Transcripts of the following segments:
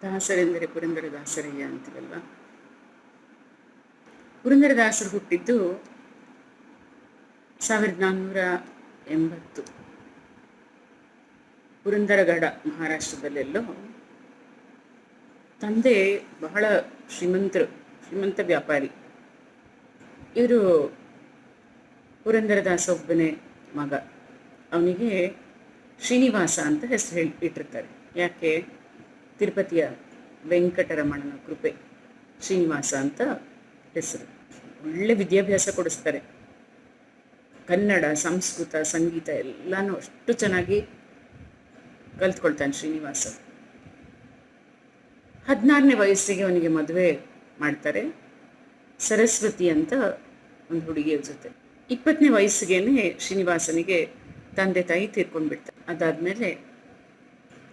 ದಾಸರೆಂದರೆ ಪುರಂದರದಾಸರಯ್ಯ ಅಂತೀವಲ್ವ. ಪುರಂದರದಾಸರು ಹುಟ್ಟಿದ್ದು 1480 ಪುರಂದರಗಡ ಮಹಾರಾಷ್ಟ್ರದಲ್ಲೆಲ್ಲೋ. ತಂದೆ ಬಹಳ ಶ್ರೀಮಂತ ವ್ಯಾಪಾರಿ. ಇವರು ಪುರಂದರದಾಸ ಒಬ್ಬನೇ ಮಗ. ಅವನಿಗೆ ಶ್ರೀನಿವಾಸ ಅಂತ ಹೆಸರು ಇಟ್ಟಿರ್ತಾರೆ. ಯಾಕೆ? ತಿರುಪತಿಯ ವೆಂಕಟರಮಣನ ಕೃಪೆ, ಶ್ರೀನಿವಾಸ ಅಂತ ಹೆಸರು. ಒಳ್ಳೆ ವಿದ್ಯಾಭ್ಯಾಸ ಕೊಡಿಸ್ತಾರೆ. ಕನ್ನಡ, ಸಂಸ್ಕೃತ, ಸಂಗೀತ ಎಲ್ಲನೂ ಅಷ್ಟು ಚೆನ್ನಾಗಿ ಕಲ್ತ್ಕೊಳ್ತಾನೆ ಶ್ರೀನಿವಾಸ. 16ನೇ ವಯಸ್ಸಿಗೆ ಅವನಿಗೆ ಮದುವೆ ಮಾಡ್ತಾರೆ, ಸರಸ್ವತಿ ಅಂತ ಒಂದು ಹುಡುಗಿಯ ಜೊತೆ. 20ನೇ ವಯಸ್ಸಿಗೆ ಶ್ರೀನಿವಾಸನಿಗೆ ತಂದೆ ತಾಯಿ ತೀರ್ಕೊಂಡ್ಬಿಡ್ತಾರೆ. ಅದಾದಮೇಲೆ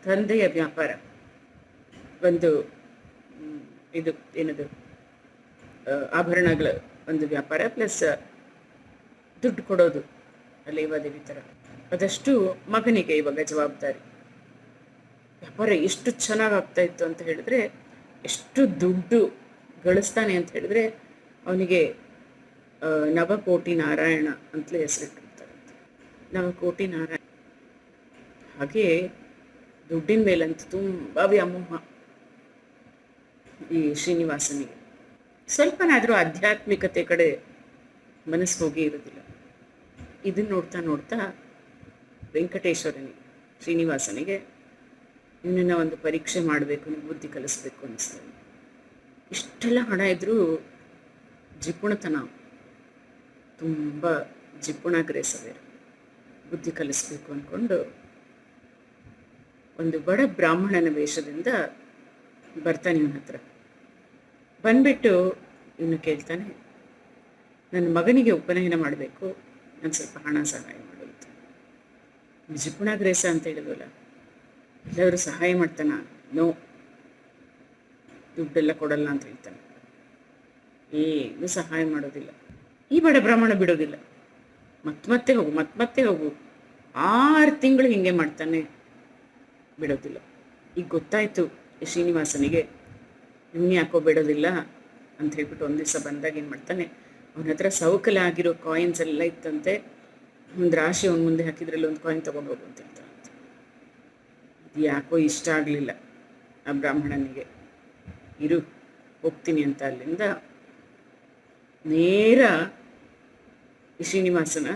ತಂದೆಯ ವ್ಯಾಪಾರ ಒಂದು ಇದು ಏನದು ಆಭರಣಗಳ ಒಂದು ವ್ಯಾಪಾರ, ಪ್ಲಸ್ ದುಡ್ಡು ಕೊಡೋದು ಲೇವಾದೇವಿ ಥರ. ಅದಷ್ಟು ಮಗನಿಗೆ ಇವಾಗ ಜವಾಬ್ದಾರಿ. ವ್ಯಾಪಾರ ಎಷ್ಟು ಚೆನ್ನಾಗಿ ಆಗ್ತಾ ಇತ್ತು ಅಂತ ಹೇಳಿದ್ರೆ, ಎಷ್ಟು ದುಡ್ಡು ಗಳಿಸ್ತಾನೆ ಅಂತ ಹೇಳಿದ್ರೆ, ಅವನಿಗೆ ನವಕೋಟಿ ನಾರಾಯಣ ಅಂತಲೇ ಹೆಸರಿಟ್ಟಿರ್ತಾರಂತೆ. ನವಕೋಟಿ ನಾರಾಯಣ. ಹಾಗೆ ದುಡ್ಡಿನ ಮೇಲಂತೂ ತುಂಬ ವ್ಯಾಮೋಹ ಈ ಶ್ರೀನಿವಾಸನಿಗೆ. ಸ್ವಲ್ಪನಾದರೂ ಆಧ್ಯಾತ್ಮಿಕತೆ ಕಡೆ ಮನಸ್ಸು ಹೋಗಿ ಇರೋದಿಲ್ಲ. ಇದನ್ನು ನೋಡ್ತಾ ನೋಡ್ತಾ ವೆಂಕಟೇಶ್ವರನಿಗೆ, ಶ್ರೀನಿವಾಸನಿಗೆ ಇವನನ್ನು ಒಂದು ಪರೀಕ್ಷೆ ಮಾಡಬೇಕು, ಬುದ್ಧಿ ಕಲಿಸ್ಬೇಕು ಅನ್ನಿಸ್ತಾನೆ. ಇಷ್ಟೆಲ್ಲ ಹಣ ಇದ್ದರೂ ಜಿಪುಣತನ, ತುಂಬ ಜಿಪುಣಾಗ್ರೇಸವೇರು. ಬುದ್ಧಿ ಕಲಿಸ್ಬೇಕು ಅಂದ್ಕೊಂಡು ಒಂದು ಬಡ ಬ್ರಾಹ್ಮಣನ ವೇಷದಿಂದ ಬರ್ತಾನೆ ಇವನ ಹತ್ರ. ಬಂದ್ಬಿಟ್ಟು ಇವನು ಕೇಳ್ತಾನೆ, ನನ್ನ ಮಗನಿಗೆ ಉಪನಯನ ಮಾಡಬೇಕು, ನಾನು ಸ್ವಲ್ಪ ಹಣ ಸಹಾಯ ಮಾಡೋದು. ಜಿಪುಣಾಗ್ರೇಸ ಅಂತ ಹೇಳಿದ್ವಲ್ಲ, ಎಲ್ಲರೂ ಸಹಾಯ ಮಾಡ್ತಾನ? ನೋ, ದುಡ್ಡೆಲ್ಲ ಕೊಡಲ್ಲ ಅಂತ ಹೇಳ್ತಾನೆ. ಏನು ಸಹಾಯ ಮಾಡೋದಿಲ್ಲ. ಈ ಬಡ ಬ್ರಾಹ್ಮಣ ಬಿಡೋದಿಲ್ಲ. ಮತ್ತೆ ಹೋಗು 6 ತಿಂಗಳು ಹಿಂಗೆ ಮಾಡ್ತಾನೆ, ಬಿಡೋದಿಲ್ಲ. ಈಗ ಗೊತ್ತಾಯ್ತು ಶ್ರೀನಿವಾಸನಿಗೆ, ಇವನು ಯಾಕೋ ಬಿಡೋದಿಲ್ಲ ಅಂತ ಹೇಳ್ಬಿಟ್ಟು ಒಂದು ದಿವಸ ಬಂದಾಗ ಏನು ಮಾಡ್ತಾನೆ, ಅವನ ಹತ್ರ ಸೌಕಲ ಆಗಿರೋ ಕಾಯಿನ್ಸ್ ಎಲ್ಲ ಇತ್ತಂತೆ. ಒಂದು ರಾಶಿ ಅವನ ಮುಂದೆ ಹಾಕಿದ್ರಲ್ಲಿ ಒಂದು ಕಾಯಿನ್ ತೊಗೊಂಡು ಹೋಗು ಅಂತ ಹೇಳ್ತಾರಂತೆ. ಇದು ಯಾಕೋ ಇಷ್ಟ ಆಗಲಿಲ್ಲ ಆ ಬ್ರಾಹ್ಮಣನಿಗೆ. ಇರು, ಹೋಗ್ತೀನಿ ಅಂತ ಅಲ್ಲಿಂದ ನೇರ ಶ್ರೀನಿವಾಸನ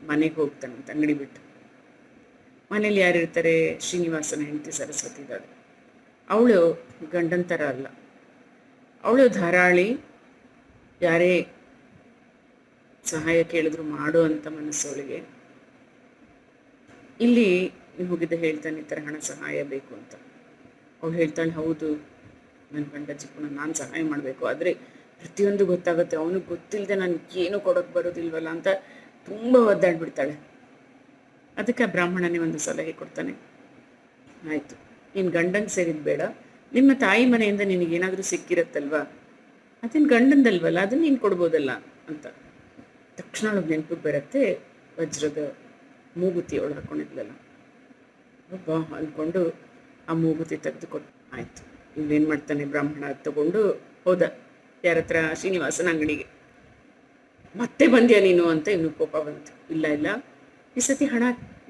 ಮನೆಗೆ ಹೋಗ್ತಾನಂತ, ಅಂಗಡಿ ಬಿಟ್ಟು. ಮನೇಲಿ ಯಾರಿರ್ತಾರೆ? ಶ್ರೀನಿವಾಸನ ಹೆಂಡತಿ ಸರಸ್ವತಿ ಇದ್ದಾಳೆ. ಅವಳು ಗಂಡನ ಥರ ಅಲ್ಲ, ಅವಳು ಧಾರಾಳಿ. ಯಾರೇ ಸಹಾಯ ಕೇಳಿದ್ರು ಮಾಡು ಅಂತ ಮನಸ್ಸವಳಿಗೆ. ಇಲ್ಲಿ ಹೋಗಿದ್ದ ಹೇಳ್ತಾನೆ, ಈ ಥರ ಹಣ ಸಹಾಯ ಬೇಕು ಅಂತ. ಅವಳು ಹೇಳ್ತಾಳೆ, ಹೌದು ನನ್ನ ಗಂಡ ಜಿಪುಣ, ನಾನು ಸಹಾಯ ಮಾಡಬೇಕು, ಆದರೆ ಪ್ರತಿಯೊಂದು ಗೊತ್ತಾಗುತ್ತೆ, ಅವನಿಗೆ ಗೊತ್ತಿಲ್ಲದೆ ನನಗೆ ಏನೂ ಕೊಡೋಕ್ಕೆ ಬರೋದಿಲ್ವಲ್ಲ ಅಂತ ತುಂಬ ಒದ್ದಾಡ್ಬಿಡ್ತಾಳೆ. ಅದಕ್ಕೆ ಆ ಬ್ರಾಹ್ಮಣನೇ ಒಂದು ಸಲಹೆ ಕೊಡ್ತಾನೆ, ಆಯಿತು, ನೀನು ಗಂಡಂಗೆ ಸೇರಿದ ಬೇಡ, ನಿಮ್ಮ ತಾಯಿ ಮನೆಯಿಂದ ನಿನಗೇನಾದರೂ ಸಿಕ್ಕಿರತ್ತಲ್ವ, ಅದೇನು ಗಂಡಂದಲ್ವಲ್ಲ, ಅದನ್ನು ನೀನು ಕೊಡ್ಬೋದಲ್ಲ ಅಂತ. ತಕ್ಷಣ ಅವಳಿಗೆ ನೆನಪಿಗೆ ಬರುತ್ತೆ, ವಜ್ರದ ಮೂಗುತಿ ಅವಳು ಹಾಕ್ಕೊಂಡಿದ್ಲಲ್ಲ, ಬಾ ಅಂದ್ಕೊಂಡು ಆ ಮೂಗುತಿ ತೆಗೆದುಕೊಟ್ಟು. ಆಯಿತು, ಇಲ್ಲೇನು ಮಾಡ್ತಾನೆ ಬ್ರಾಹ್ಮಣ, ತಗೊಂಡು ಹೋದ ಯಾರ ಹತ್ರ? ಶ್ರೀನಿವಾಸನ ಅಂಗಡಿಗೆ. ಮತ್ತೆ ಬಂದ್ಯಾ ನೀನು ಅಂತ ಇವನು ಕೋಪ ಬಂತು. ಇಲ್ಲ, ಈ ಸತಿ ಹಣ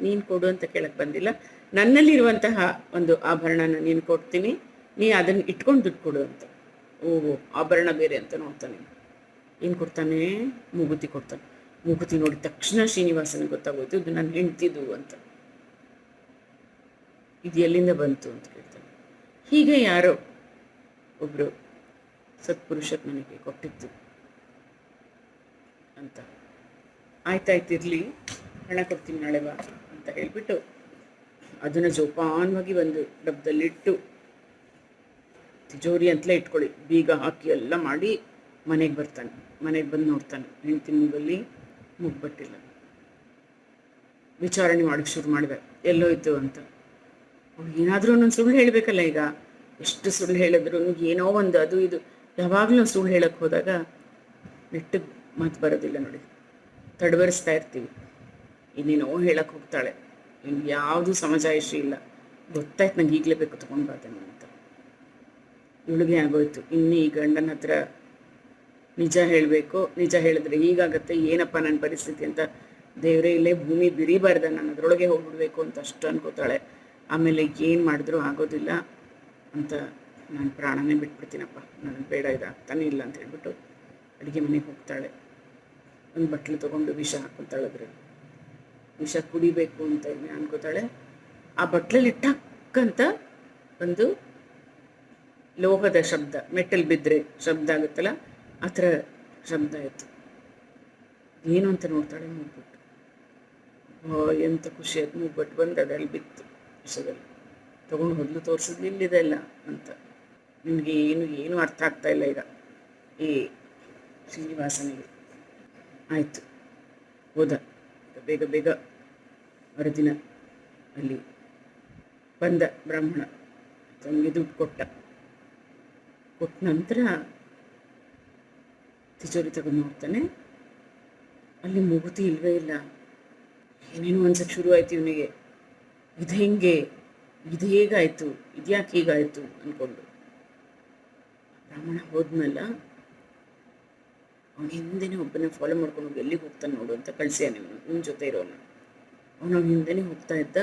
ನೀನು ಕೊಡು ಅಂತ ಕೇಳಕ್ಕೆ ಬಂದಿಲ್ಲ, ನನ್ನಲ್ಲಿರುವಂತಹ ಒಂದು ಆಭರಣನ ನೀನು ಕೊಡ್ತೀನಿ, ನೀ ಅದನ್ನು ಇಟ್ಕೊಂಡು ದುಡ್ಡು ಕೊಡು ಅಂತ. ಓಹೋ, ಆಭರಣ ಬೇರೆ ಅಂತ ನೋಡ್ತಾನೆ. ಏನು ಕೊಡ್ತಾನೆ? ಮೂಗುತಿ ಕೊಡ್ತಾನೆ. ಮೂಗುತಿ ನೋಡಿದ ತಕ್ಷಣ ಶ್ರೀನಿವಾಸನಿಗೆ ಗೊತ್ತಾಗೋಯ್ತು, ಇದು ನನ್ನ ಹೆಂಡ್ತಿದು ಅಂತ. ಇದು ಎಲ್ಲಿಂದ ಬಂತು ಅಂತ ಕೇಳ್ತಾನೆ. ಹೀಗೆ ಯಾರೋ ಒಬ್ಬರು ಸತ್ಪುರುಷರು ನನಗೆ ಕೊಟ್ಟಿದ್ದು ಅಂತ. ಆಯ್ತಾಯ್ತಿರಲಿ, ಹಣ ಕೊಡ್ತೀನಿ ನಾಳೆ ಬಾ ಅಂತ ಹೇಳಿಬಿಟ್ಟು ಅದನ್ನು ಜೋಪಾನವಾಗಿ ಒಂದು ಡಬ್ಬದಲ್ಲಿಟ್ಟು, ತಿಜೋರಿ ಅಂತಲೇ ಇಟ್ಕೊಳ್ಳಿ, ಬೀಗ ಹಾಕಿ ಎಲ್ಲ ಮಾಡಿ ಮನೆಗೆ ಬರ್ತಾನೆ. ಮನೆಗೆ ಬಂದು ನೋಡ್ತಾನೆ, ಹೆಂಡತಿ ಮೂಗಲ್ಲಿ ಮುಗ್ಬಟ್ಟಿಲ್ಲ. ವಿಚಾರಣೆ ಮಾಡೋಕ್ಕೆ ಶುರು ಮಾಡಿದೆ, ಎಲ್ಲೋಯ್ತು ಅಂತ. ಅವ್ಳು ಏನಾದರೂ ಒಂದೊಂದು ಸುಳ್ಳು ಹೇಳಬೇಕಲ್ಲ. ಈಗ ಎಷ್ಟು ಸುಳ್ಳು ಹೇಳಿದ್ರು ಏನೋ ಒಂದು ಅದು ಇದು, ಯಾವಾಗಲೂ ಸುಳ್ಳು ಹೇಳಕ್ಕೆ ಹೋದಾಗ ನೆಟ್ಟಿಗೆ ಮಾತು ಬರೋದಿಲ್ಲ ನೋಡಿ, ತಡವರಿಸ್ತಾ ಇರ್ತೀವಿ. ಇನ್ನೇನೋ ಹೇಳಕ್ಕೆ ಹೋಗ್ತಾಳೆ, ಇನ್ನು ಯಾವುದೂ ಸಮಜಾಯಿಷಿ ಇಲ್ಲ, ಗೊತ್ತಾಯ್ತು ನಂಗೆ ಈಗಲೇ ಬೇಕು ತೊಗೊಂಡು ಬರ್ತಾನೆ ಅಂತ. ಇವಳಿಗೆ ಆಗೋಯ್ತು. ಇನ್ನು ಈ ಗಂಡನ ಹತ್ರ ನಿಜ ಹೇಳಬೇಕು, ನಿಜ ಹೇಳಿದ್ರೆ ಹೀಗಾಗತ್ತೆ, ಏನಪ್ಪ ನನ್ನ ಪರಿಸ್ಥಿತಿ ಅಂತ, ದೇವರೇ ಇಲ್ಲೇ ಭೂಮಿ ಬಿರಿಬಾರ್ದ, ನಾನು ಅದರೊಳಗೆ ಹೋಗ್ಬಿಡ್ಬೇಕು ಅಂತ ಅಷ್ಟು ಅನ್ಕೋತಾಳೆ. ಆಮೇಲೆ ಏನು ಮಾಡಿದ್ರೂ ಆಗೋದಿಲ್ಲ ಅಂತ ನಾನು ಪ್ರಾಣನೇ ಬಿಟ್ಬಿಡ್ತೀನಪ್ಪ, ನನಗೆ ಬೇಡ, ಇದು ಆಗ್ತಾನೆ ಇಲ್ಲ ಅಂತ ಹೇಳ್ಬಿಟ್ಟು ಅಡುಗೆ ಮನೆಗೆ ಹೋಗ್ತಾಳೆ. ಒಂದು ಬಟ್ಲು ತೊಗೊಂಡು ವಿಷ ಹಾಕ್ಕೊತಾಳೆ. ಅದ್ರಲ್ಲಿ ವಿಷ ಕುಡಿಬೇಕು ಅಂತ ಅನ್ಕೋತಾಳೆ. ಆ ಬಟ್ಲಲ್ಲಿ ಟಕ್ಕಂತ ಒಂದು ಲೋಹದ ಶಬ್ದ, ಮೆಟಲ್ ಬಿದ್ದರೆ ಶಬ್ದ ಆಗುತ್ತಲ್ಲ ಆ ಥರ ಶಬ್ದ ಆಯಿತು. ಏನು ಅಂತ ನೋಡ್ತಾಳೆ, ಮೂಗ್ಬಿಟ್ಟು. ಎಂಥ ಖುಷಿ ಆಯ್ತು, ಮೂಗ್ಬಿಟ್ಟು ಬಂದು ಅದಲ್ಲಿ ಬಿತ್ತು ವಿಷದಲ್ಲಿ. ತೊಗೊಂಡು ಮೊದಲು ತೋರಿಸಿದ್ಲು ಇಲ್ಲಿದೆಲ್ಲ ಅಂತ. ನಿನಗೆ ಏನು ಅರ್ಥ ಆಗ್ತಾ ಇಲ್ಲ ಈಗ ಈ ಶ್ರೀನಿವಾಸನಿಗೆ. ಆಯಿತು, ಹೋದ. ಬೇಗ ಬೇಗ ಮರುದಿನ ಅಲ್ಲಿ ಬಂದ ಬ್ರಾಹ್ಮಣ, ತನಗೆ ದುಡ್ಡು ಕೊಟ್ಟ ನಂತರ ತಿಜೋರಿ ತಗೊಂಡು ನೋಡ್ತಾನೆ, ಅಲ್ಲಿ ಮೂಗುತಿ ಇಲ್ವೇ ಇಲ್ಲ. ಏನೇನು ಅನ್ಸಕ್ಕೆ ಶುರು ಆಯ್ತು ಇವನಿಗೆ. ಇದು ಹೆಂಗೆ, ಇದು ಹೇಗಾಯಿತು, ಇದ್ಯಾಕೆ ಹೀಗಾಯಿತು ಅಂದ್ಕೊಂಡು. ಬ್ರಾಹ್ಮಣ ಹೋದ್ಮೇಲೆ ಅವನ ಹಿಂದೆನೇ ಒಬ್ಬನೇ ಫಾಲೋ ಮಾಡ್ಕೊಂಡು ಹೋಗಿ ಎಲ್ಲಿಗೆ ಹೋಗ್ತಾನೆ ನೋಡು ಅಂತ ಕಳಿಸ್ಯಾನೆ ಅವನು, ನಿಮ್ಮ ಜೊತೆ ಇರೋನು. ಅವನ ಹಿಂದೆನೇ ಹೋಗ್ತಾ ಇದ್ದ.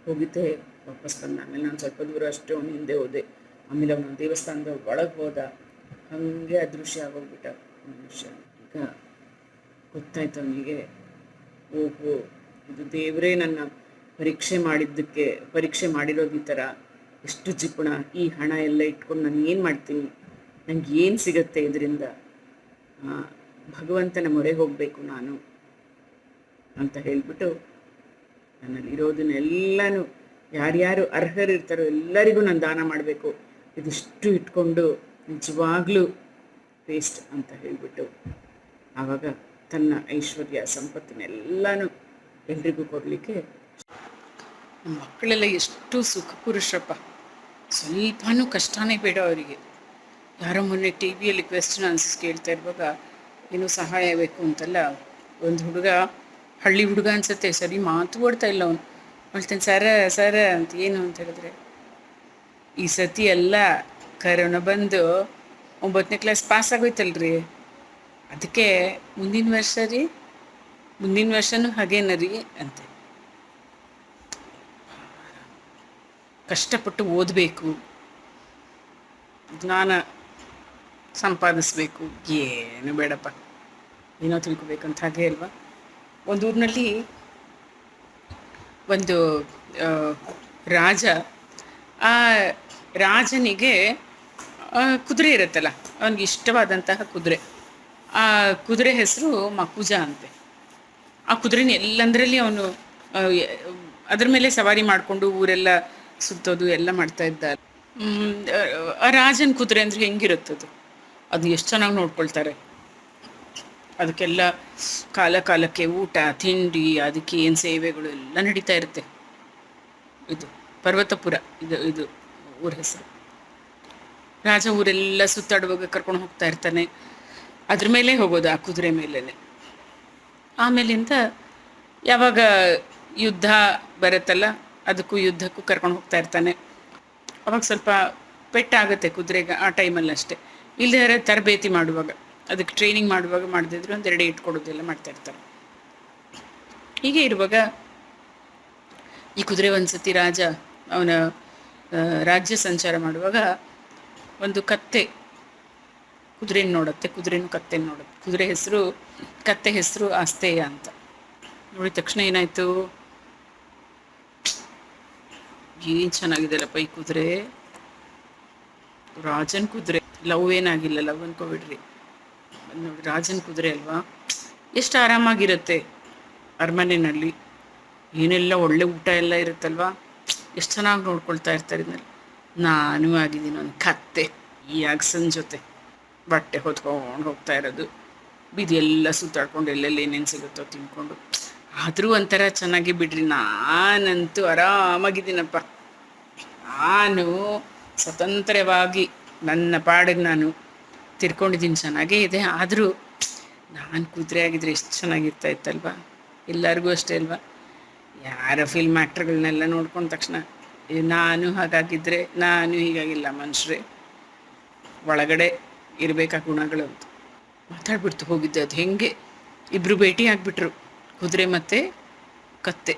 ಹೋಗಿದ್ದೆ ವಾಪಸ್ ಬಂದ. ಆಮೇಲೆ ನಾನು ಸ್ವಲ್ಪ ದೂರ ಅಷ್ಟೇ ಅವನ ಹಿಂದೆ ಹೋದೆ. ಆಮೇಲೆ ಅವನ ದೇವಸ್ಥಾನದ ಒಳಗೆ ಹೋದ. ಹಾಗೆ ಅದೃಶ್ಯ ಆಗೋಗ್ಬಿಟ್ಟ ಮನುಷ್ಯ. ಈಗ ಗೊತ್ತಾಯ್ತು ಅವನಿಗೆ, ಓಹೋ ಇದು ದೇವರೇ ನನ್ನ ಪರೀಕ್ಷೆ ಮಾಡಿರೋದು ಈ ಥರ. ಎಷ್ಟು ಜಿಪುಣ, ಈ ಹಣ ಎಲ್ಲ ಇಟ್ಕೊಂಡು ನಾನು ಏನು ಮಾಡ್ತೀನಿ, ನನಗೆ ಏನು ಸಿಗತ್ತೆ ಇದರಿಂದ, ಭಗವಂತನ ಮೊರೆ ಹೋಗಬೇಕು ನಾನು ಅಂತ ಹೇಳಿಬಿಟ್ಟು ನನ್ನಲ್ಲಿರೋದನ್ನೆಲ್ಲನೂ ಯಾರ್ಯಾರು ಅರ್ಹರಿರ್ತಾರೋ ಎಲ್ಲರಿಗೂ ನಾನು ದಾನ ಮಾಡಬೇಕು, ಇದಿಷ್ಟು ಇಟ್ಕೊಂಡು ನಿಜವಾಗ್ಲೂ ವೇಸ್ಟ್ ಅಂತ ಹೇಳಿಬಿಟ್ಟು ಆವಾಗ ತನ್ನ ಐಶ್ವರ್ಯ ಸಂಪತ್ತಿನೆಲ್ಲನೂ ಎಲ್ರಿಗೂ ಕೊಡಲಿಕ್ಕೆ. ಮಕ್ಕಳೆಲ್ಲ ಎಷ್ಟು ಸುಖ ಪುರುಷರಪ್ಪ, ಸ್ವಲ್ಪನೂ ಕಷ್ಟನೇ ಬೇಡ ಅವರಿಗೆ. ಯಾರೋ ಮೊನ್ನೆ ಟಿ ವಿಯಲ್ಲಿ ಕ್ವೆಶ್ಚನ್ ಆನ್ಸರ್ಸ್ ಕೇಳ್ತಾ ಇರುವಾಗ ಏನೂ ಸಹಾಯ ಬೇಕು ಅಂತಲ್ಲ, ಒಂದು ಹುಡುಗ, ಹಳ್ಳಿ ಹುಡುಗ ಅನ್ಸುತ್ತೆ, ಸರಿ ಮಾತು ಓಡ್ತಾ ಇಲ್ಲ ಅವನು. ಹೇಳ್ತಾನೆ ಸರ ಅಂತ. ಏನು ಅಂತ ಹೇಳಿದ್ರೆ, ಈ ಸತಿ ಎಲ್ಲ ಕರೋನಾ ಬಂದು 9ನೇ ಕ್ಲಾಸ್ ಪಾಸ್ ಆಗೋಯ್ತಲ್ರಿ, ಅದಕ್ಕೆ ಮುಂದಿನ ವರ್ಷನೂ ಹಾಗೇನ ರೀ ಅಂತೆ. ಕಷ್ಟಪಟ್ಟು ಓದಬೇಕು, ಜ್ಞಾನ ಸಂಪಾದಿಸ್ಬೇಕು, ಏನು ಬೇಡಪ್ಪ, ಏನೋ ತಿಳ್ಕೊಬೇಕಂತ. ಹಾಗೆ ಅಲ್ವಾ. ಒಂದು ಊರಿನಲ್ಲಿ ಒಂದು ರಾಜ, ಆ ರಾಜನಿಗೆ ಕುದುರೆ ಇರುತ್ತಲ್ಲ, ಅವನಿಗೆ ಇಷ್ಟವಾದಂತಹ ಕುದುರೆ. ಆ ಕುದುರೆ ಹೆಸರು ಮಕುಜ ಅಂತೆ. ಆ ಕುದುರೆನ ಎಲ್ಲಂದರಲ್ಲಿ ಅವನು ಅದ್ರ ಮೇಲೆ ಸವಾರಿ ಮಾಡಿಕೊಂಡು ಊರೆಲ್ಲ ಸುತ್ತೋದು ಎಲ್ಲ ಮಾಡ್ತಾ ಇದ್ದ. ಆ ರಾಜನ ಕುದುರೆ ಅಂದರೆ ಹೆಂಗಿರುತ್ತದು, ಅದು ಎಷ್ಟು ಚೆನ್ನಾಗಿ ನೋಡ್ಕೊಳ್ತಾರೆ. ಅದಕ್ಕೆಲ್ಲ ಕಾಲಕ್ಕೆ ಊಟ ತಿಂಡಿ, ಅದಕ್ಕೆ ಏನು ಸೇವೆಗಳು ಎಲ್ಲ ನಡೀತಾ ಇರುತ್ತೆ. ಇದು ಪರ್ವತಪುರ, ಇದು ಊರ ಹೆಸರು. ರಾಜ ಊರೆಲ್ಲ ಸುತ್ತಾಡುವಾಗ ಕರ್ಕೊಂಡು ಹೋಗ್ತಾ ಇರ್ತಾನೆ. ಅದ್ರ ಮೇಲೆ ಹೋಗೋದು, ಆ ಕುದುರೆ ಮೇಲೇ. ಆಮೇಲಿಂದ ಯಾವಾಗ ಯುದ್ಧ ಬರುತ್ತಲ್ಲ, ಯುದ್ಧಕ್ಕೂ ಕರ್ಕೊಂಡು ಹೋಗ್ತಾ ಇರ್ತಾನೆ. ಅವಾಗ ಸ್ವಲ್ಪ ಪೆಟ್ಟಾಗುತ್ತೆ ಕುದುರೆಗೆ ಆ ಟೈಮಲ್ಲಿ ಅಷ್ಟೇ. ಇಲ್ಲದೇ ತರಬೇತಿ ಮಾಡುವಾಗ, ಅದಕ್ಕೆ ಟ್ರೈನಿಂಗ್ ಮಾಡುವಾಗ ಮಾಡದಿದ್ರು ಒಂದೆರಡು ಇಟ್ಕೊಡೋದೆಲ್ಲ ಮಾಡ್ತಾಯಿರ್ತಾರೆ. ಹೀಗೆ ಇರುವಾಗ ಈ ಕುದುರೆ ಒಂದ್ಸತಿ ರಾಜ ಅವನ ರಾಜ್ಯ ಸಂಚಾರ ಮಾಡುವಾಗ ಒಂದು ಕತ್ತೆ ಕುದುರೆನ ನೋಡುತ್ತೆ, ಕುದುರೆನೂ ಕತ್ತೆ ನೋಡುತ್ತೆ. ಕತ್ತೆ ಹೆಸರು ಆಸ್ತೆಯ ಅಂತ. ನೋಡಿದ ತಕ್ಷಣ ಏನಾಯಿತು, ಏನು ಚೆನ್ನಾಗಿದೆಯಲ್ಲಪ್ಪ ಈ ಕುದುರೆ, ರಾಜನ ಕುದುರೆ. ಲವ್ ಏನಾಗಿಲ್ಲ, ಲವ್ ಅನ್ಕೋಬಿಡ್ರಿ, ನೋಡಿ ರಾಜನ ಕುದುರೆ ಅಲ್ವಾ, ಎಷ್ಟು ಆರಾಮಾಗಿರುತ್ತೆ. ಅರಮನೆಯಲ್ಲಿ ಏನೆಲ್ಲ ಒಳ್ಳೆ ಊಟ ಎಲ್ಲ ಇರುತ್ತಲ್ವ, ಎಷ್ಟು ಚೆನ್ನಾಗಿ ನೋಡ್ಕೊಳ್ತಾ ಇರ್ತಾರೆ. ಇದನ್ನೆಲ್ಲ ನಾನು ಆಗಿದ್ದೀನಿ ಒಂದು ಕತ್ತೆ, ಈ ಅಗಸನ ಜೊತೆ ಬಟ್ಟೆ ಹೊತ್ಕೊಂಡು ಹೋಗ್ತಾ ಇರೋದು, ಬೀದಿಯೆಲ್ಲ ಸುತ್ತಾಡ್ಕೊಂಡು ಎಲ್ಲೆಲ್ಲಿ ಏನೇನು ಸಿಗುತ್ತೋ ತಿನ್ಕೊಂಡು. ಆದರೂ ಒಂಥರ ಚೆನ್ನಾಗಿ ಬಿಡ್ರಿ, ನಾನಂತೂ ಆರಾಮಾಗಿದ್ದೀನಪ್ಪ. ನಾನು ಸ್ವತಂತ್ರವಾಗಿ ನನ್ನ ಪಾಡಿಗೆ ನಾನು ತಿರ್ಕೊಂಡಿದ್ದೀನಿ, ಚೆನ್ನಾಗೇ ಇದೆ. ಆದರೂ ನಾನು ಕುದುರೆ ಆಗಿದ್ರೆ ಎಷ್ಟು ಚೆನ್ನಾಗಿರ್ತಾ ಇತ್ತಲ್ವ. ಎಲ್ಲರಿಗೂ ಅಷ್ಟೇ ಅಲ್ವಾ, ಯಾರ ಫಿಲ್ಮ್ ಆ್ಯಕ್ಟ್ರ್ಗಳನ್ನೆಲ್ಲ ನೋಡ್ಕೊಂಡ ತಕ್ಷಣ ನಾನು ಹಾಗಾಗಿದ್ದರೆ, ನಾನು ಹೀಗಾಗಿಲ್ಲ ಮನುಷ್ಯರೇ, ಒಳಗಡೆ ಇರಬೇಕಾ ಗುಣಗಳು ಅಂತ ಮಾತಾಡ್ಬಿಡ್ತು ಹೋಗಿದ್ದೆ. ಅದು ಹೆಂಗೆ ಇಬ್ಬರು ಭೇಟಿ ಆಗಿಬಿಟ್ರು, ಕುದುರೆ ಮತ್ತು ಕತ್ತೆ.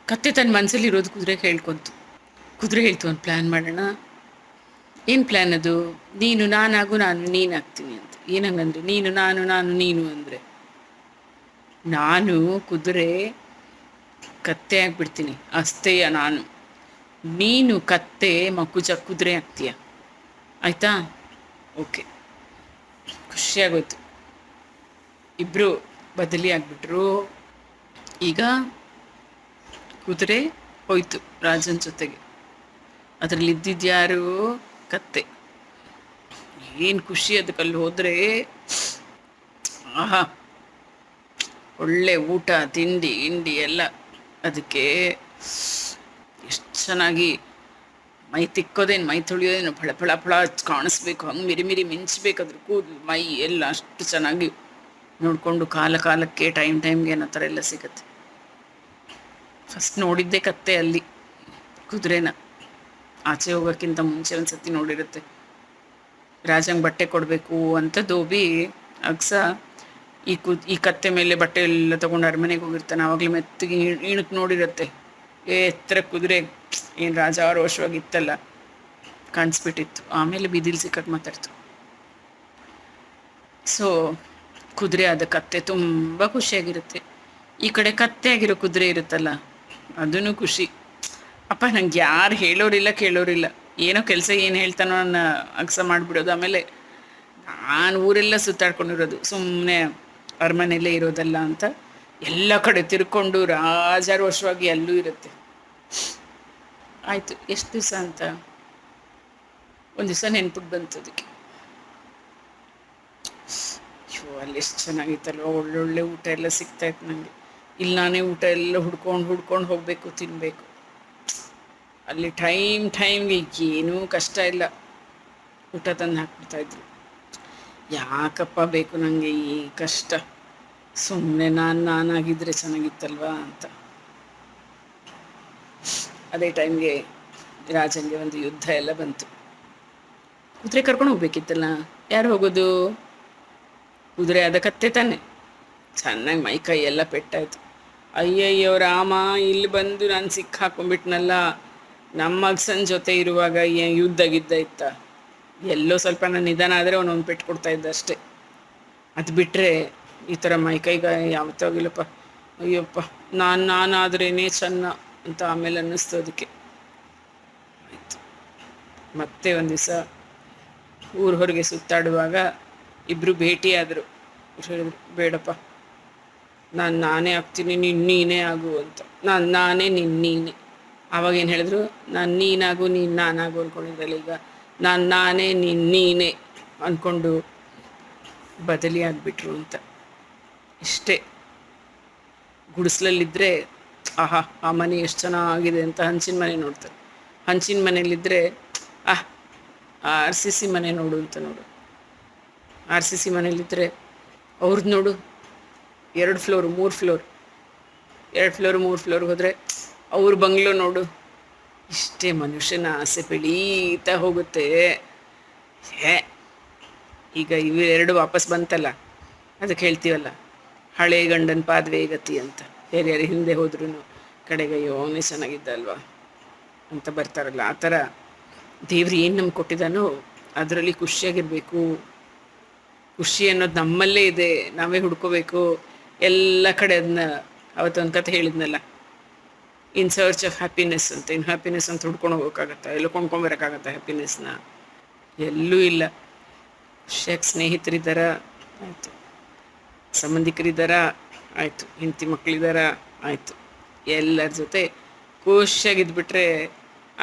ಕತ್ತೆ ತನ್ನ ಮನಸ್ಸಲ್ಲಿರೋದು ಕುದುರೆಗೆ ಹೇಳ್ಕೊಂತು. ಕುದುರೆ ಹೇಳ್ತು, ಒಂದು ಪ್ಲ್ಯಾನ್ ಮಾಡೋಣ. ಏನು ಪ್ಲ್ಯಾನ್ ಅದು? ನೀನು ನಾನಾಗು, ನಾನು ನೀನಾಗ್ತೀನಿ ಅಂತ. ಏನಂಗಂದ್ರೆ ನೀನು ನಾನು, ನಾನು ನೀನು ಅಂದರೆ ನಾನು ಕುದುರೆ ಕತ್ತೆ ಆಗಿಬಿಡ್ತೀನಿ, ಅಷ್ಟೇಯ ನಾನು. ನೀನು ಕತ್ತೆ ಮಕ್ಕುಜ ಕುದುರೆ ಆಗ್ತೀಯ, ಆಯಿತಾ? ಓಕೆ, ಖುಷಿಯಾಗೋಯ್ತು. ಇಬ್ಬರು ಬದಲಿ ಆಗಿಬಿಟ್ರು. ಈಗ ಕುದುರೆ ಹೋಯ್ತು ರಾಜನ ಜೊತೆಗೆ. ಅದರಲ್ಲಿ ಇದ್ದಿದ್ಯಾರು? ಕತ್ತೆ. ಏನು ಖುಷಿ ಅದಕ್ಕಲ್ಲಿ ಹೋದರೆ. ಆಹಾ, ಒಳ್ಳೆ ಊಟ ತಿಂಡಿ ಗಿಂಡಿ ಎಲ್ಲ. ಅದಕ್ಕೆ ಎಷ್ಟು ಚೆನ್ನಾಗಿ ಮೈ ತಿಕ್ಕೋದೇನು, ಮೈ ತೊಳೆಯೋದೇನು, ಫಳ ಫಳ ಫಳ ಕಾಣಿಸ್ಬೇಕು, ಹಂಗೆ ಮಿರಿ ಮಿರಿ ಮಿಂಚಬೇಕು ಅದ್ರ ಕೂದಲು ಮೈ ಎಲ್ಲ. ಅಷ್ಟು ಚೆನ್ನಾಗಿ ನೋಡಿಕೊಂಡು ಕಾಲಕ್ಕೆ ಟೈಮ್ಗೆ ಅನ್ನೋ ಥರ ಎಲ್ಲ ಸಿಗುತ್ತೆ. ಫಸ್ಟ್ ನೋಡಿದ್ದೆ ಕತ್ತೆ ಅಲ್ಲಿ, ಕುದುರೆನ ಆಚೆ ಹೋಗೋಕ್ಕಿಂತ ಮುಂಚೆ ಒಂದು ಸತಿ ನೋಡಿರುತ್ತೆ. ರಾಜಂಗೆ ಬಟ್ಟೆ ಕೊಡಬೇಕು ಅಂತ ಧೋಬಿ ಅಗ್ಸ ಈ ಕತ್ತೆ ಮೇಲೆ ಬಟ್ಟೆ ಎಲ್ಲ ತೊಗೊಂಡು ಅರಮನೆಗೆ ಹೋಗಿರ್ತಾನೆ. ಆವಾಗಲೇ ಮೆತ್ತಿಗೆ ಇಣಕ್ಕೆ ನೋಡಿರುತ್ತೆ. ಎತ್ತರ ಕುದುರೆ ಏನು ರಾಜಾರೋಷವಾಗಿತ್ತಲ್ಲ, ಕಾಣಿಸ್ಬಿಟ್ಟಿತ್ತು. ಆಮೇಲೆ ಬೀದಿಲಿ ಸಿಕ್ಕಕ್ಕೆ ಮಾತಾಡ್ತು. ಸೊ ಕುದುರೆ ಆದ ಕತ್ತೆ ತುಂಬ ಖುಷಿಯಾಗಿರುತ್ತೆ. ಈ ಕಡೆ ಕತ್ತೆ ಆಗಿರೋ ಕುದುರೆ ಇರುತ್ತಲ್ಲ, ಅದೂ ಖುಷಿ. ಅಪ್ಪ ನಂಗೆ ಯಾರು ಹೇಳೋರಿಲ್ಲ ಕೇಳೋರಿಲ್ಲ, ಏನೋ ಕೆಲಸ ಏನು ಹೇಳ್ತಾನೋ ನನ್ನ ಅಗ್ಸ ಮಾಡಿಬಿಡೋದು. ಆಮೇಲೆ ನಾನು ಊರೆಲ್ಲ ಸುತ್ತಾಡ್ಕೊಂಡಿರೋದು, ಸುಮ್ಮನೆ ಅರಮನೆಯಲ್ಲೇ ಇರೋದಲ್ಲ ಅಂತ ಎಲ್ಲ ಕಡೆ ತಿರ್ಕೊಂಡು ರಾಜಾರೋಷವಾಗಿ ಅಲ್ಲೂ ಇರುತ್ತೆ. ಆಯಿತು, ಎಷ್ಟು ದಿವಸ ಅಂತ ಒಂದು ದಿವಸ ನೆನ್ಪಿಟ್ಟು ಬಂತು ಅದಕ್ಕೆ. ಅಯ್ಯೋ, ಅಲ್ಲಿ ಎಷ್ಟು ಚೆನ್ನಾಗಿತ್ತಲ್ವ, ಒಳ್ಳೊಳ್ಳೆ ಊಟ ಎಲ್ಲ ಸಿಗ್ತಾಯಿತ್ತು ನನಗೆ. ಇಲ್ಲಿ ನಾನೇ ಊಟ ಎಲ್ಲ ಹುಡ್ಕೊಂಡು ಹೋಗಬೇಕು, ತಿನ್ನಬೇಕು. ಅಲ್ಲಿ ಟೈಮ್ಗೆ ಏನೂ ಕಷ್ಟ ಇಲ್ಲ, ಊಟ ತಂದು ಹಾಕ್ಬಿಡ್ತಾಯಿದ್ರು. ಯಾಕಪ್ಪ ಬೇಕು ನನಗೆ ಈ ಕಷ್ಟ, ಸುಮ್ಮನೆ ನಾನಾಗಿದ್ದರೆ ಚೆನ್ನಾಗಿತ್ತಲ್ವಾ ಅಂತ. ಅದೇ ಟೈಮ್ಗೆ ರಾಜಂಗೆ ಒಂದು ಯುದ್ಧ ಎಲ್ಲ ಬಂತು. ಕುದುರೆ ಕರ್ಕೊಂಡು ಹೋಗ್ಬೇಕಿತ್ತಲ್ಲ, ಯಾರು ಹೋಗೋದು? ಕುದುರೆ ಆದ ಕತ್ತೆ ತಾನೆ. ಚೆನ್ನಾಗಿ ಮೈ ಕೈ ಎಲ್ಲ ಪೆಟ್ಟಾಯಿತು. ಅಯ್ಯಯ್ಯೋ ರಾಮ, ಇಲ್ಲಿ ಬಂದು ನಾನು ಸಿಕ್ಕಾಕೊಂಡ್ಬಿಟ್ನಲ್ಲ. ನಮ್ಮ ಅಗ್ಸನ ಜೊತೆ ಇರುವಾಗ ಯುದ್ಧ ಗಿದ್ದ ಇತ್ತ? ಎಲ್ಲೋ ಸ್ವಲ್ಪ ನಾನು ನಿಧಾನ ಆದರೆ ಅವನೊಂದು ಪೆಟ್ಟು ಕೊಡ್ತಾಯಿದ್ದ ಅಷ್ಟೇ. ಅದು ಬಿಟ್ಟರೆ ಈ ಥರ ಮೈ ಕೈಗೆ ಯಾವತ್ತಾಗಿಲ್ಲಪ್ಪ. ಅಯ್ಯಪ್ಪ, ನಾನಾದ್ರೇ ಚೆನ್ನ ಅಂತ ಆಮೇಲೆ ಅನ್ನಿಸ್ತು ಅದಕ್ಕೆ. ಆಯಿತು, ಮತ್ತೆ ಒಂದು ದಿವಸ ಊರ ಹೊರಗೆ ಸುತ್ತಾಡುವಾಗ ಇಬ್ಬರು ಭೇಟಿಯಾದರು. ಹೇಳಿದ್ರು, ಬೇಡಪ್ಪ, ನಾನೇ ಆಗ್ತೀನಿ, ನೀನೇ ಆಗು ಅಂತ. ನಾನೇ ನೀನೇ. ಆವಾಗೇನು ಹೇಳಿದ್ರು, ನಾನು ನೀನಾಗು, ನಾನಾಗು ಅಂದ್ಕೊಂಡಿದ್ದಲ್ಲ, ಈಗ ನಾನೇ ನೀನೇ ಅಂದ್ಕೊಂಡು ಬದಲಿ ಆಗಿಬಿಟ್ರು ಅಂತ. ಇಷ್ಟೇ. ಗುಡಿಸ್ಲಲ್ಲಿದ್ದರೆ ಆಹಾ ಆ ಮನೆ ಎಷ್ಟು ಚೆನ್ನಾಗಿದೆ ಅಂತ ಹಂಚಿನ ಮನೆ ನೋಡ್ತಾರೆ. ಹಂಚಿನ ಮನೇಲಿದ್ದರೆ RCC ಮನೆ ನೋಡು ಅಂತ ನೋಡು. RCC ಮನೇಲಿದ್ದರೆ ಅವ್ರದ್ದು ನೋಡು, 2 ಫ್ಲೋರು 3 ಫ್ಲೋರ್, 2 ಫ್ಲೋರು 3 ಫ್ಲೋರ್ಗೆ ಹೋದರೆ ಅವ್ರ ಬಂಗ್ಲೋ ನೋಡು. ಇಷ್ಟೇ ಮನುಷ್ಯನ ಆಸೆ ಬೆಳೀತಾ ಹೋಗುತ್ತೆ. ಈಗ ಇವೆರಡು ವಾಪಸ್ ಬಂತಲ್ಲ, ಅದಕ್ಕೆ ಹೇಳ್ತೀವಲ್ಲ, ಹಳೆ ಗಂಡನ ಪಾದವೇ ಗತಿ ಅಂತ. ಯಾರ್ಯಾರು ಹಿಂದೆ ಹೋದ್ರೂ ಕಡೆಗೆ ಯೋನೇ ಚೆನ್ನಾಗಿದ್ದ ಅಲ್ವಾ ಅಂತ ಬರ್ತಾರಲ್ಲ, ಆ ಥರ ದೇವ್ರು ಏನು ನಮ್ಗೆ ಕೊಟ್ಟಿದ್ದಾನೋ ಅದರಲ್ಲಿ ಖುಷಿಯಾಗಿರಬೇಕು. ಖುಷಿ ಅನ್ನೋದು ನಮ್ಮಲ್ಲೇ ಇದೆ, ನಾವೇ ಹುಡ್ಕೋಬೇಕು ಎಲ್ಲ ಕಡೆ. ಅದನ್ನ ಅವತ್ತೊಂದು ಕತೆ ಹೇಳಿದ್ನಲ್ಲ, ಇನ್ ಸರ್ಚ್ ಆಫ್ ಹ್ಯಾಪಿನೆಸ್ ಅಂತ. ಇನ್ನು ಹ್ಯಾಪಿನೆಸ್ ಅಂತ ಹುಡ್ಕೊಂಡು ಹೋಗೋಕ್ಕಾಗತ್ತಾ? ಎಲ್ಲೋ ಕೊಂಡ್ಕೊಂಬರೋಕ್ಕಾಗತ್ತಾ ಹ್ಯಾಪಿನೆಸ್ನ? ಎಲ್ಲೂ ಇಲ್ಲ. ಖುಷಿಯಾಗಿ ಸ್ನೇಹಿತರಿದ್ದಾರ, ಆಯಿತು. ಸಂಬಂಧಿಕರಿದ್ದಾರ, ಆಯಿತು. ಹೆಂಡತಿ ಮಕ್ಕಳಿದ್ದಾರ, ಆಯಿತು. ಎಲ್ಲರ ಜೊತೆ ಖುಷಿಯಾಗಿದ್ಬಿಟ್ರೆ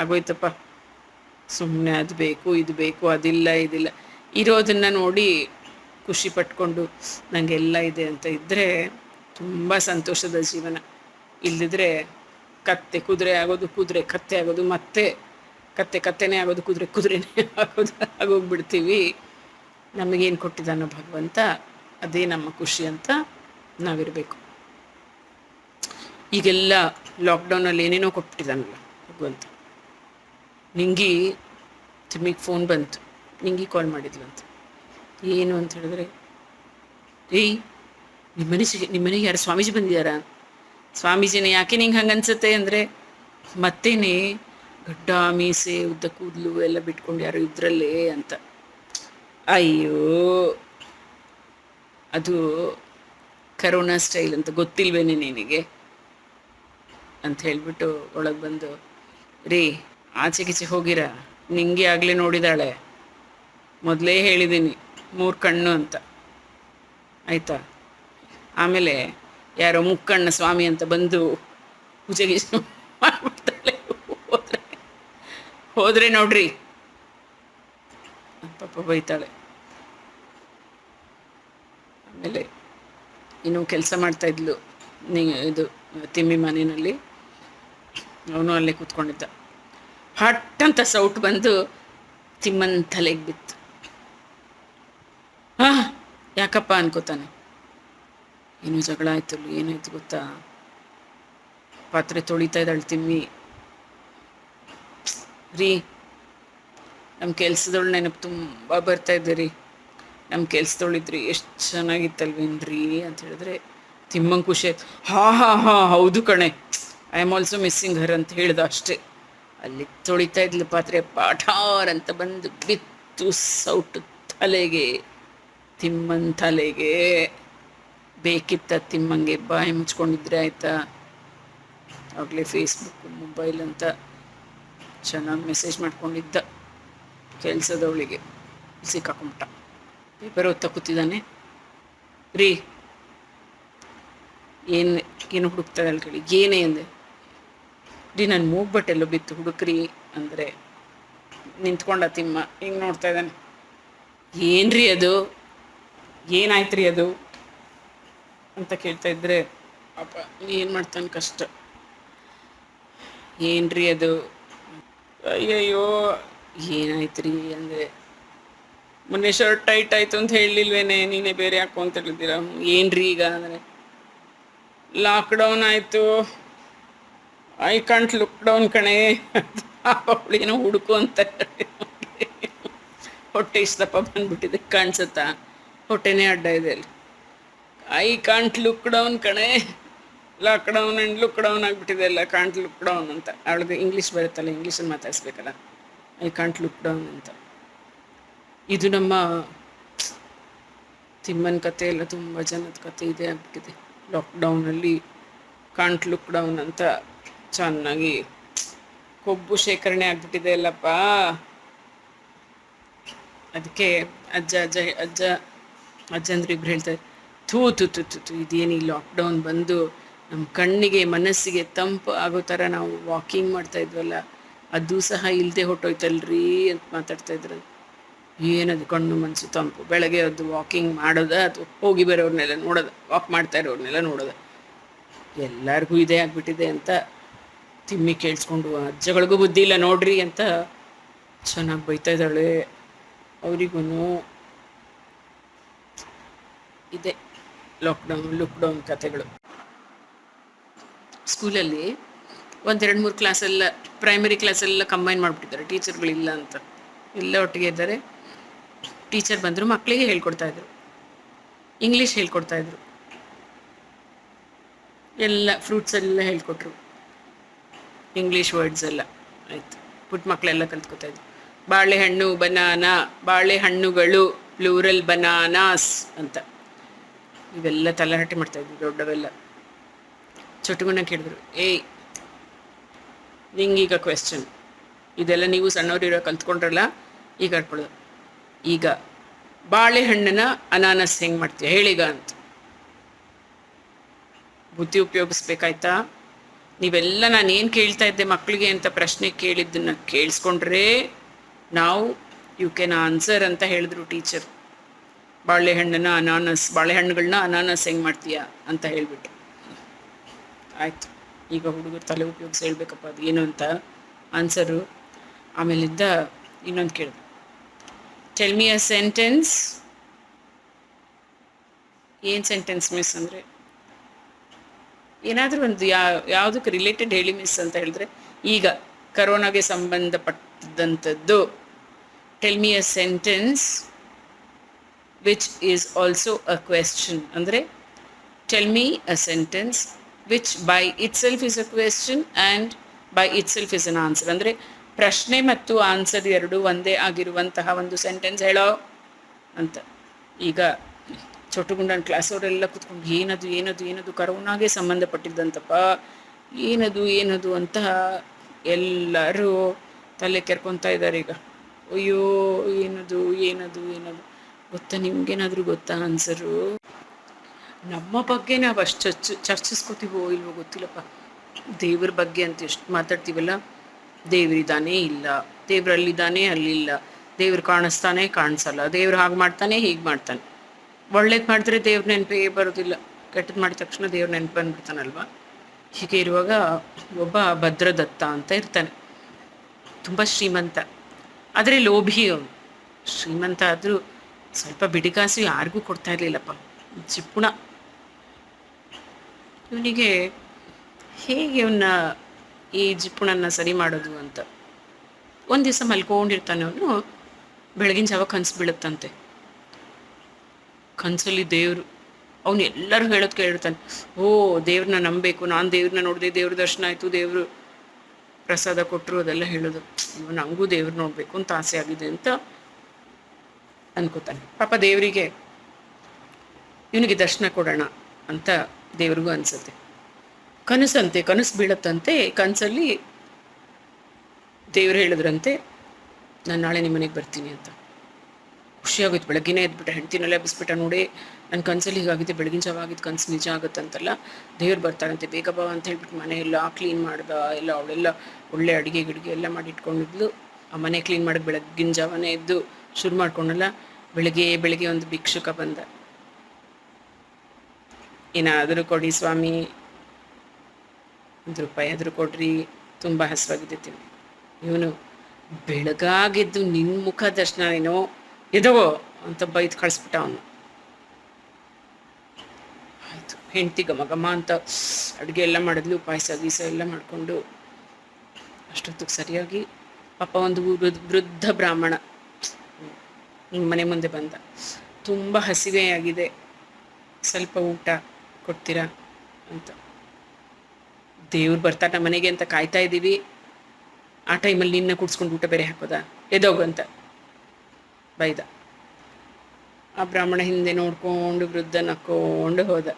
ಆಗೋಯ್ತಪ್ಪ. ಸುಮ್ಮನೆ ಅದು ಬೇಕು ಇದು ಬೇಕು, ಅದಿಲ್ಲ ಇದಿಲ್ಲ, ಇರೋದನ್ನು ನೋಡಿ ಖುಷಿ ಪಟ್ಕೊಂಡು ನನಗೆಲ್ಲ ಇದೆ ಅಂತ ಇದ್ದರೆ ತುಂಬ ಸಂತೋಷದ ಜೀವನ. ಇಲ್ಲದಿದ್ದರೆ ಕತ್ತೆ ಕುದುರೆ ಆಗೋದು, ಕುದುರೆ ಕತ್ತೆ ಆಗೋದು, ಮತ್ತೆ ಕತ್ತೆನೇ ಆಗೋದು, ಕುದುರೆನೇ ಆಗೋದು, ಆಗೋಗ್ಬಿಡ್ತೀವಿ. ನಮಗೇನು ಕೊಟ್ಟಿದ್ದಾನೋ ಭಗವಂತ, ಅದೇ ನಮ್ಮ ಖುಷಿ ಅಂತ ನಾವಿರಬೇಕು. ಈಗೆಲ್ಲ ಲಾಕ್ಡೌನಲ್ಲಿ ಏನೇನೋ ಕೊಟ್ಬಿಟ್ಟಿದ್ದಾನಲ್ಲ ಭಗವಂತ. ನಿಂಗೆ ತಿಮ್ಮಿಗೆ ಫೋನ್ ಬಂತು, ನಿಂಗೆ ಕಾಲ್ ಮಾಡಿದ್ಲು ಅಂತ. ಏನು ಅಂತ ಹೇಳಿದ್ರೆ, ಏಯ್ ನಿಮ್ಮ ಮನೆಗೆ ಯಾರು ಸ್ವಾಮೀಜಿ ಬಂದಿದ್ದಾರಾ? ಸ್ವಾಮೀಜಿನೇ, ಯಾಕೆ ನಿಂಗೆ ಹಂಗೆ ಅನ್ಸುತ್ತೆ ಅಂದರೆ, ಮತ್ತೇನೆ ಗಡ್ಡ ಮೀಸೆ ಉದ್ದ ಕೂದಲು ಎಲ್ಲ ಬಿಟ್ಕೊಂಡು ಯಾರು ಇದ್ರಲ್ಲೇ ಅಂತ. ಅಯ್ಯೋ, ಅದು ಕರೋನಾ ಸ್ಟೈಲ್ ಅಂತ ಗೊತ್ತಿಲ್ವೇನೆ ನಿನಗೆ ಅಂತ ಹೇಳಿಬಿಟ್ಟು ಒಳಗೆ ಬಂದು, ರೀ ಆಚೆಗೀಚೆ ಹೋಗಿರ, ನಿಂಗೆ ಆಗಲೇ ನೋಡಿದಾಳೆ, ಮೊದಲೇ ಹೇಳಿದ್ದೀನಿ 3 ಕಣ್ಣು ಅಂತ, ಆಯಿತಾ? ಆಮೇಲೆ ಯಾರೋ ಮುಕ್ಕಣ್ಣ ಸ್ವಾಮಿ ಅಂತ ಬಂದು ಪೂಜೆಗೆ ಮಾಡ್ಬಿಡ್ತಾಳೆ. ಹೋದ್ರೆ ನೋಡ್ರಿ ಪಾಪ ಬೈತಾಳೆ. ಆಮೇಲೆ ಇನ್ನೂ ಕೆಲಸ ಮಾಡ್ತಾಯಿದ್ಲು ಇದು ತಿಮ್ಮಿ ಮನೆಯಲ್ಲಿ. ಅವನು ಅಲ್ಲೇ ಕೂತ್ಕೊಂಡಿದ್ದ. ಹಟ್ ಅಂತ ಸೌಟ್ ಬಂದು ತಿಮ್ಮನ ತಲೆಗೆ ಬಿತ್ತು. ಯಾಕಪ್ಪ ಅನ್ಕೋತಾನೆ. ಏನೋ ಜಗಳ ಆಯ್ತಲ್ಲ, ಏನಾಯ್ತು ಗೊತ್ತಾ? ಪಾತ್ರೆ ತೊಳಿತಾ ಇದ್ದಾಳೆ ತಿಮ್ಮಿ. ರೀ, ನಮ್ಮ ಕೆಲಸದೊಳು ನೆನಪು ತುಂಬ ಬರ್ತಾಯಿದ್ದೆ ರೀ, ನಮ್ಮ ಕೆಲಸದೊಳಿದ್ರಿ ಎಷ್ಟು ಚೆನ್ನಾಗಿತ್ತಲ್ವೇನ್ರಿ ಅಂತ ಹೇಳಿದ್ರೆ ತಿಮ್ಮಂಗೆ ಖುಷಿ ಆಯ್ತು. ಹೌದು ಕಣೆ, ಐ ಆಮ್ ಆಲ್ಸೋ ಮಿಸ್ಸಿಂಗ್ ಹರ್ ಅಂತ ಹೇಳ್ದ ಅಷ್ಟೇ. ಅಲ್ಲಿ ತೊಳಿತಾ ಇದ್ಲು ಪಾತ್ರೆ, ಪಾಠಾರ್ ಅಂತ ಬಂದು ಬಿತ್ತು ಸೌಟು ತಲೆಗೆ, ತಿಮ್ಮನ ತಲೆಗೆ. ಬೇಕಿತ್ತ ತಿಮ್ಮಂಗೆ ಬಾಯಿ ಮುಚ್ಕೊಂಡಿದ್ರೆ ಆಯಿತಾ? ಆಗಲೇ ಫೇಸ್ಬುಕ್ ಮೊಬೈಲ್ ಅಂತ ಚೆನ್ನಾಗಿ ಮೆಸೇಜ್ ಮಾಡ್ಕೊಂಡಿದ್ದ. ಕೆಲಸದವಳಿಗೆ ಸಿಕ್ಕಾಕೊಂಬಿಟ್ಟ. ಪೇಪರ್ ಓದ್ತಾ ಕೂತಿದ್ದಾನೆ. ರೀ, ಏನು ಹುಡುಕ್ತಾಳೆ ಅಲ್ಲಿ ಕೇಳಿ. ಏನೇ ಅಂದೆ? ರೀ, ನಾನು ಮೂಗ್ಬಟ್ಟೆಲ್ಲೋ ಬಿತ್ತು, ಹುಡುಕ್ರಿ ಅಂದರೆ ನಿಂತ್ಕೊಂಡ ತಿಮ್ಮ. ಹಿಂಗೆ ನೋಡ್ತಾ ಇದ್ದಾನೆ. ಏನ್ರಿ ಅದು, ಏನಾಯ್ತು ರೀ ಅದು ಅಂತ ಕೇಳ್ತಾ ಇದ್ರೆ, ಪಾಪ ಏನು ಮಾಡ್ತಾನೆ ಕಷ್ಟ. ಏನ್ರಿ ಅದು? ಅಯ್ಯಯ್ಯೋ ಏನಾಯ್ತು ರೀ ಅಂದರೆ, ಮೊನ್ನೆ ಶರ್ಟ್ ಟೈಟ್ ಆಯಿತು ಅಂತ ಹೇಳಲಿಲ್ವೇನೆ, ನೀನೇ ಬೇರೆ ಹಾಕು ಅಂತ ಹೇಳಿದ್ದೀರ. ಏನ್ರಿ ಈಗ ಅಂದರೆ, ಲಾಕ್ಡೌನ್ ಆಯಿತು, ಐ ಕಾಂಟ್ ಲುಕ್ ಡೌನ್ ಕಣೆ. ಅವಳೇನೋ ಹುಡುಕು ಅಂತ ಹೊಟ್ಟೆ ಇಷ್ಟಪ್ಪ ಬಂದ್ಬಿಟ್ಟಿದೆ ಕಾಣಿಸುತ್ತಾ? ಹೊಟ್ಟೆನೇ ಅಡ್ಡ ಇದೆ ಅಲ್ಲಿ. ಐ ಕಾಂಟ್ ಲುಕ್ ಡೌನ್ ಕಣೆ, ಲಾಕ್ಡೌನ್ ಆ್ಯಂಡ್ ಲುಕ್ ಡೌನ್ ಆಗಿಬಿಟ್ಟಿದೆ ಎಲ್ಲ. ಕಾಂಟ್ ಲುಕ್ ಡೌನ್ ಅಂತ. ಅವಳಿಗೆ ಇಂಗ್ಲೀಷ್ ಬರುತ್ತಲ್ಲ, ಇಂಗ್ಲೀಷಲ್ಲಿ ಮಾತಾಡಿಸ್ಬೇಕಲ್ಲ. ಐ ಕಾಂಟ್ ಲುಕ್ ಡೌನ್ ಅಂತ. ಇದು ನಮ್ಮ ತಿಮ್ಮನ ಕತೆ ಎಲ್ಲ ತುಂಬ ಜನದ ಕತೆ ಇದೆ ಆಗ್ಬಿಟ್ಟಿದೆ. ಲಾಕ್ಡೌನಲ್ಲಿ ಕಾಂಟ್ ಲುಕ್ ಡೌನ್ ಅಂತ ಚೆನ್ನಾಗಿ ಕೊಬ್ಬು ಶೇಖರಣೆ ಆಗಿಬಿಟ್ಟಿದೆ ಅಲ್ಲಪ್ಪ. ಅದಕ್ಕೆ ಅಜ್ಜಂದ್ರಿಬ್ರು ಹೇಳ್ತಾರೆ, ಥೂ ಇದೇನು ಈ ಲಾಕ್ಡೌನ್ ಬಂದು ನಮ್ಮ ಕಣ್ಣಿಗೆ ಮನಸ್ಸಿಗೆ ತಂಪು ಆಗೋ ಥರ ನಾವು ವಾಕಿಂಗ್ ಮಾಡ್ತಾ ಇದ್ವಲ್ಲ, ಅದು ಸಹ ಇಲ್ಲದೆ ಹೊಟ್ಟೋಯ್ತಲ್ರಿ ಅಂತ ಮಾತಾಡ್ತಾಯಿದ್ರು. ಏನದು ಕಣ್ಣು ಮನಸ್ಸು ತಂಪು? ಬೆಳಗ್ಗೆ ಅದು ವಾಕಿಂಗ್ ಮಾಡೋದ ಅಥವಾ ಹೋಗಿ ಬರೋರ್ನೆಲ್ಲ ನೋಡೋದ, ವಾಕ್ ಮಾಡ್ತಾ ಇರೋರ್ನೆಲ್ಲ ನೋಡೋದ? ಎಲ್ಲರಿಗೂ ಇದೇ ಆಗಿಬಿಟ್ಟಿದೆ ಅಂತ ತಿಮ್ಮಿ ಕೇಳಿಸ್ಕೊಂಡು, ಅಜ್ಜಗಳಿಗೂ ಬುದ್ಧಿ ಇಲ್ಲ ನೋಡ್ರಿ ಅಂತ ಚೆನ್ನಾಗಿ ಬೈತಾ ಇದ್ದಾಳೆ. ಅವರಿಗೂ ಇದೆ ಲುಕ್ಡೌನ್ ಕತೆಗಳು. ಸ್ಕೂಲಲ್ಲಿ 1-2-3 ಕ್ಲಾಸೆಲ್ಲ, ಪ್ರೈಮರಿ ಕ್ಲಾಸೆಲ್ಲ ಕಂಬೈನ್ ಮಾಡಿಬಿಟ್ಟಿದ್ದಾರೆ, ಟೀಚರ್ಗಳಿಲ್ಲ ಅಂತ. ಎಲ್ಲ ಒಟ್ಟಿಗೆ ಇದ್ದಾರೆ. ಟೀಚರ್ ಬಂದರು, ಮಕ್ಕಳಿಗೆ ಹೇಳ್ಕೊಡ್ತಾಯಿದ್ರು, ಇಂಗ್ಲೀಷ್ ಹೇಳ್ಕೊಡ್ತಾಯಿದ್ರು, ಎಲ್ಲ ಫ್ರೂಟ್ಸ್ ಎಲ್ಲ ಹೇಳ್ಕೊಟ್ರು, ಇಂಗ್ಲೀಷ್ ವರ್ಡ್ಸ್ ಎಲ್ಲ ಆಯಿತು. ಪುಟ್ಟ ಮಕ್ಕಳೆಲ್ಲ ಕಲ್ತ್ಕೊತಾಯಿದ್ರು. ಬಾಳೆಹಣ್ಣು ಬನಾನಾ, ಬಾಳೆಹಣ್ಣುಗಳು ಪ್ಲೂರಲ್ ಬನಾನಾಸ್ ಅಂತ ಇವೆಲ್ಲ ತಲೆಹರಟೆ ಮಾಡ್ತಾಯಿದ್ರು ದೊಡ್ಡವೆಲ್ಲ. ಚೊಟ್ಟುಗುಣ ಕೇಳಿದ್ರು, ಏಯ್ ನಿಂಗೀಗ ಕ್ವೆಶ್ಚನ್, ಇದೆಲ್ಲ ನೀವು ಸಣ್ಣವರಿರೋ ಕಲ್ತ್ಕೊಂಡ್ರಲ್ಲ, ಈಗ ಆಡ್ಕೊಳ್ಳೋದು. ಈಗ ಬಾಳೆಹಣ್ಣನ ಅನಾನಸ್ ಹೆಂಗೆ ಮಾಡ್ತೀಯ ಹೇಳೀಗ ಅಂತ. ಬುದ್ಧಿ ಉಪಯೋಗಿಸ್ಬೇಕಾಯ್ತಾ? ನೀವೆಲ್ಲ ನಾನು ಏನು ಕೇಳ್ತಾ ಇದ್ದೆ ಮಕ್ಕಳಿಗೆ ಅಂತ ಪ್ರಶ್ನೆ ಕೇಳಿದ್ದನ್ನು ಕೇಳಿಸ್ಕೊಂಡ್ರೆ ನಾವು ಯು ಕ್ಯಾನ್ ಆನ್ಸರ್ ಅಂತ ಹೇಳಿದ್ರು ಟೀಚರ್. ಬಾಳೆಹಣ್ಣುಗಳನ್ನ ಅನಾನಸ್ ಹೆಂಗೆ ಮಾಡ್ತೀಯಾ ಅಂತ ಹೇಳಿಬಿಟ್ಟು ಆಯಿತು. ಈಗ ಹುಡುಗರು ತಲೆ ಉಪಯೋಗಿಸಿ ಹೇಳ್ಬೇಕಪ್ಪ ಅದು ಏನು ಅಂತ ಆನ್ಸರು. ಆಮೇಲಿಂದ ಇನ್ನೊಂದು ಕೇಳಿದೆ, ಟೆಲ್ ಮಿ ಅ ಸೆಂಟೆನ್ಸ್. ಏನು ಸೆಂಟೆನ್ಸ್ ಮಿಸ್ ಅಂದರೆ, ಏನಾದರೂ ಒಂದು ಯಾವುದಕ್ಕೆ ರಿಲೇಟೆಡ್ ಹೇಳಿ ಮಿಸ್ ಅಂತ ಹೇಳಿದ್ರೆ, ಈಗ ಕರೋನಾಗೆ ಸಂಬಂಧಪಟ್ಟಂಥದ್ದು tell me a sentence which is also a question. ಅಂದರೆ tell me a sentence which by itself is a question and by itself is an answer. ಅಂದರೆ ಪ್ರಶ್ನೆ ಮತ್ತು ಆನ್ಸರ್ ಎರಡೂ ಒಂದೇ ಆಗಿರುವಂತಹ ಒಂದು ಸೆಂಟೆನ್ಸ್ ಹೇಳೋ ಅಂತ. ಈಗ ಚೊಟ್ಟುಗುಂಡನ ಕ್ಲಾಸವರೆಲ್ಲ ಕೂತ್ಕೊಂಡು ಏನದು ಏನದು ಏನದು ಕರೋನಾಗೆ ಸಂಬಂಧಪಟ್ಟಿದ್ದಂತಪ್ಪ, ಏನದು ಏನದು ಅಂತ ಎಲ್ಲರೂ ತಲೆ ಕೆರ್ಕೊತಾ ಇದ್ದಾರೆ ಈಗ. ಅಯ್ಯೋ ಏನದು ಏನದು ಏನದು ಗೊತ್ತಾ? ನಿಮ್ಗೇನಾದರೂ ಗೊತ್ತಾ ಆನ್ಸರು? ನಮ್ಮ ಬಗ್ಗೆ ನಾವು ಅಷ್ಟು ಚರ್ಚಿಸ್ಕೋತೀವೋ ಇಲ್ವೋ ಗೊತ್ತಿಲ್ಲಪ್ಪ. ದೇವ್ರ ಬಗ್ಗೆ ಅಂತ ಎಷ್ಟು ಮಾತಾಡ್ತೀವಲ್ಲ. ದೇವ್ರಿದ್ದಾನೆ ಇಲ್ಲ, ದೇವ್ರಲ್ಲಿದ್ದಾನೆ ಅಲ್ಲಿಲ್ಲ, ದೇವ್ರು ಕಾಣಿಸ್ತಾನೆ ಕಾಣಿಸಲ್ಲ, ದೇವ್ರು ಹಾಗೆ ಮಾಡ್ತಾನೆ ಹೀಗೆ ಮಾಡ್ತಾನೆ. ಒಳ್ಳೇದು ಮಾಡಿದ್ರೆ ದೇವ್ರ ನೆನಪೇ ಬರೋದಿಲ್ಲ, ಕೆಟ್ಟದ್ದು ಮಾಡಿದ ತಕ್ಷಣ ದೇವ್ರ ನೆನಪು ಬಂದ್ಬಿಡ್ತಾನಲ್ವ. ಹೀಗೆ ಇರುವಾಗ ಒಬ್ಬ ಭದ್ರದತ್ತ ಅಂತ ಇರ್ತಾನೆ. ತುಂಬ ಶ್ರೀಮಂತ, ಆದರೆ ಲೋಭಿ ಅವನು. ಶ್ರೀಮಂತ ಆದರೂ ಸ್ವಲ್ಪ ಬಿಡಿಗಾಸು ಯಾರಿಗೂ ಕೊಡ್ತಾ ಇರಲಿಲ್ಲಪ್ಪ. ಜಿಪುಣ. ಇವನಿಗೆ ಹೇಗೆ ಇವನ್ನ ಈ ಜಿಪುಣನ ಸರಿ ಮಾಡೋದು ಅಂತ ಒಂದು ದಿವಸ ಮಲ್ಕೊಂಡಿರ್ತಾನೆ. ಅವನು ಬೆಳಗಿನ ಜಾವ ಕನಸು ಬೀಳುತ್ತಂತೆ. ಕನಸಲ್ಲಿ ದೇವರು ಅವನು ಎಲ್ಲರೂ ಹೇಳೋದು ಕೇಳಿರ್ತಾನೆ. ಓ ದೇವ್ರನ್ನ ನಂಬಬೇಕು, ನಾನು ದೇವ್ರನ್ನ ನೋಡಿದೆ, ದೇವ್ರ ದರ್ಶನ ಆಯಿತು, ದೇವರು ಪ್ರಸಾದ ಕೊಟ್ಟರು, ಅದೆಲ್ಲ ಹೇಳೋದು. ಇವ ನನಗೂ ದೇವ್ರು ನೋಡಬೇಕು ಅಂತ ಆಸೆ ಆಗಿದೆ ಅಂತ ಅನ್ಕೋತಾನೆ. ಪಾಪ ದೇವರಿಗೆ ಇವನಿಗೆ ದರ್ಶನ ಕೊಡೋಣ ಅಂತ ದೇವ್ರಿಗೂ ಅನಿಸುತ್ತೆ. ಕನಸಂತೆ, ಕನಸು ಬೀಳತ್ತಂತೆ. ಕನಸಲ್ಲಿ ದೇವ್ರು ಹೇಳಿದ್ರಂತೆ, ನಾನು ನಾಳೆ ನಿಮ್ಮ ಮನೆಗೆ ಬರ್ತೀನಿ ಅಂತ. ಖುಷಿಯಾಗೋಯ್ತು. ಬೆಳಗ್ಗೆನೇ ಎದ್ಬಿಟ್ಟೆ, ಹೆಂಡ್ತಿನೆಲ್ಲ ಎಬ್ಬಿಸ್ಬಿಟ್ಟ. ನೋಡಿ ನನ್ನ ಕನಸಲ್ಲಿ ಹೀಗಾಗಿದೆ, ಬೆಳಗಿನ ಜಾವ ಆಗಿದ್ದು ಕನಸು ನಿಜ ಆಗುತ್ತಂತಲ್ಲ, ದೇವ್ರು ಬರ್ತಾರಂತೆ, ಬೇಗ ಬಾ ಅಂತ ಹೇಳ್ಬಿಟ್ಟು ಮನೆ ಎಲ್ಲ ಕ್ಲೀನ್ ಮಾಡ್ದ. ಎಲ್ಲ ಅವಳೆಲ್ಲ ಒಳ್ಳೆ ಅಡುಗೆ ಗಿಡಿಗೆ ಎಲ್ಲ ಮಾಡಿ ಇಟ್ಕೊಂಡಿದ್ಲು. ಆ ಮನೆ ಕ್ಲೀನ್ ಮಾಡೋಕ್ಕೆ ಬೆಳಗ್ಗಿನ ಜಾವನೇ ಎದ್ದು ಶುರು ಮಾಡ್ಕೊಂಡಲ್ಲ. ಬೆಳಗ್ಗೆ ಒಂದು ಭಿಕ್ಷುಕ ಬಂದ. ಏನಾದರೂ ಕೊಡಿ ಸ್ವಾಮಿ, ₹1 ಆದರೂ ಕೊಡ್ರಿ, ತುಂಬ ಹಸಿವಾಗಿದೆ ತಿನ್ನಿ. ಇವನು ಬೆಳಗಾಗಿದ್ದು ನಿನ್ನ ಮುಖ ದರ್ಶನ ಏನೋ ಎದವೋ ಅಂತ ಬೈದು ಕಳಿಸ್ಬಿಟ್ಟ ಅವನು. ಆಯಿತು. ಹೆಂಡ್ತಿ ಘಮ ಅಂತ ಅಡುಗೆ ಎಲ್ಲ ಮಾಡಿದ್ಲು, ಪಾಯಸ ಗೀಸ ಎಲ್ಲ ಮಾಡಿಕೊಂಡು ಅಷ್ಟೊತ್ತಿಗೆ ಸರಿಯಾಗಿ ಪಾಪ ಒಂದು ವೃದ್ಧ ಬ್ರಾಹ್ಮಣ ಮನೆ ಮುಂದೆ ಬಂದ. ತುಂಬ ಹಸಿವೆಯಾಗಿದೆ, ಸ್ವಲ್ಪ ಊಟ ಕೊಡ್ತೀರಾ ಅಂತ. ದೇವ್ರು ಬರ್ತಾರೆ ನಮ್ಮ ಮನೆಗೆ ಅಂತ ಕಾಯ್ತಾ ಇದ್ದೀವಿ, ಆ ಟೈಮಲ್ಲಿ ನಿನ್ನ ಕುಡ್ಸ್ಕೊಂಡು ಊಟ ಬೇರೆ ಹಾಕೋದಾ, ಎದೋಗು ಅಂತ ಬೈದ. ಆ ಬ್ರಾಹ್ಮಣ ಹಿಂದೆ ನೋಡ್ಕೊಂಡು ವೃದ್ಧ ನಕ್ಕೊಂಡು ಹೋದ.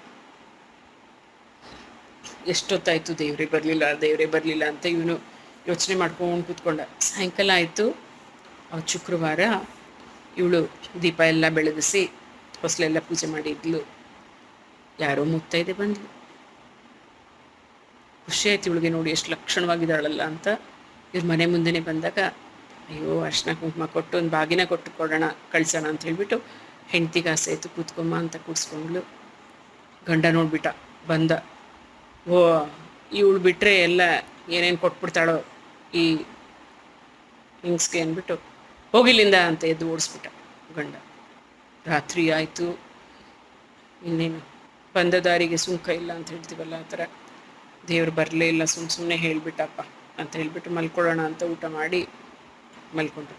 ಎಷ್ಟೊತ್ತಾಯಿತು, ದೇವರೇ ಬರಲಿಲ್ಲ ಅಂತ ಇವನು ಯೋಚನೆ ಮಾಡ್ಕೊಂಡು ಕೂತ್ಕೊಂಡ. ಸಾಯಂಕಾಲ ಆಯಿತು. ಶುಕ್ರವಾರ. ಇವಳು ದೀಪ ಎಲ್ಲ ಬೆಳಗಿಸಿ ಹೊಸಲೆಲ್ಲ ಪೂಜೆ ಮಾಡಿದ್ಲು. ಯಾರೋ ಮುತ್ತೈದೆ ಬಂದ್ಲು. ಖುಷಿ ಆಯ್ತು ಇವಳಿಗೆ, ನೋಡಿ ಎಷ್ಟು ಲಕ್ಷಣವಾಗಿದ್ದಾಳಲ್ಲ ಅಂತ. ಇವ್ರ ಮನೆ ಮುಂದೆನೇ ಬಂದಾಗ, ಅಯ್ಯೋ ಅರ್ಶಿನ ಕುಂಕುಮ ಕೊಟ್ಟು ಒಂದು ಬಾಗಿನ ಕೊಟ್ಟು ಕೊಡೋಣ, ಕಳ್ಸೋಣ ಅಂತ ಹೇಳ್ಬಿಟ್ಟು ಹೆಂಡ್ತಿಗೆ ಆಸೆ ಆಯಿತು, ಕೂತ್ಕೊಮ್ಮ ಅಂತ ಕೂರಿಸ್ಕೊಂಡ್ಲು. ಗಂಡ ನೋಡ್ಬಿಟ್ಟ, ಬಂದ. ಓ ಇವಳು ಬಿಟ್ಟರೆ ಎಲ್ಲ ಏನೇನು ಕೊಟ್ಬಿಡ್ತಾಳೋ ಈ ಹಿಂಗ್ಸ್ಗೆ ಅಂದ್ಬಿಟ್ಟು ಹೋಗಿಲ್ಲಿಂದ ಅಂತ ಎದ್ದು ಓಡಿಸ್ಬಿಟ್ಟ ಗಂಡ. ರಾತ್ರಿ ಆಯಿತು. ಇನ್ನೇನು ಬಂದ ದಾರಿಗೆ ಸುಂಕ ಇಲ್ಲ ಅಂತ ಹೇಳ್ತೀವಲ್ಲ, ಆ ಥರ ದೇವ್ರು ಬರಲೇ ಇಲ್ಲ, ಸುಮ್ಮನೆ ಹೇಳಿಬಿಟ್ಟಪ್ಪ ಅಂತ ಹೇಳ್ಬಿಟ್ಟು ಮಲ್ಕೊಳ್ಳೋಣ ಅಂತ ಊಟ ಮಾಡಿ ಮಲ್ಕೊಂಡ್ರು.